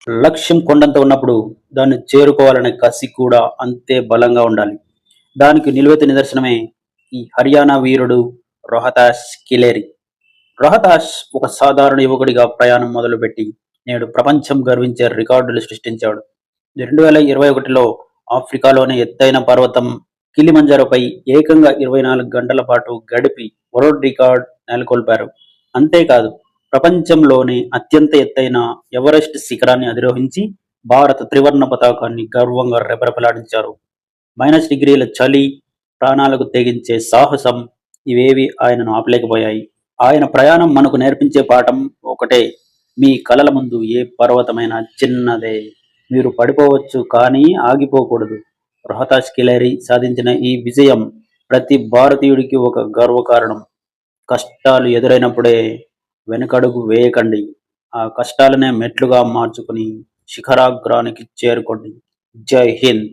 లక్ష్యం కొండంత ఉన్నప్పుడు దాన్ని చేరుకోవాలనే కసి కూడా అంతే బలంగా ఉండాలి. దానికి నిలువెత్తు నిదర్శనమే ఈ హర్యానా వీరుడు రోహతాస్ కిలేరి. రోహతాస్ ఒక సాధారణ యువకుడిగా ప్రయాణం మొదలుపెట్టి నేడు ప్రపంచం గర్వించే రికార్డులు సృష్టించాడు. 2021లో ఆఫ్రికాలోని ఎత్తైన పర్వతం కిలిమంజారోపై ఏకంగా 24 గంటల పాటు గడిపి వరల్డ్ రికార్డ్ నెలకొల్పారు. అంతేకాదు, ప్రపంచంలోనే అత్యంత ఎత్తైన ఎవరెస్ట్ శిఖరాన్ని అధిరోహించి భారత త్రివర్ణ పతాకాన్ని గర్వంగా రెపరెపలాడించారు. -డిగ్రీల చలి, ప్రాణాలకు తెగించే సాహసం ఇవేవి ఆయనను ఆపలేకపోయాయి. ఆయన ప్రయాణం మనకు నేర్పించే పాఠం ఒకటే: మీ కలల ముందు ఏ పర్వతమైనా చిన్నదే. మీరు పడిపోవచ్చు, కానీ ఆగిపోకూడదు. రోహతాస్ కిలేరి సాధించిన ఈ విజయం ప్రతి భారతీయుడికి ఒక గర్వకారణం. కష్టాలు ఎదురైనప్పుడే వెనుకడుగు వేయకండి. ఆ కష్టాలనే మెట్లుగా మార్చుకుని శిఖరాగ్రానికి చేరుకోండి. జై హింద్.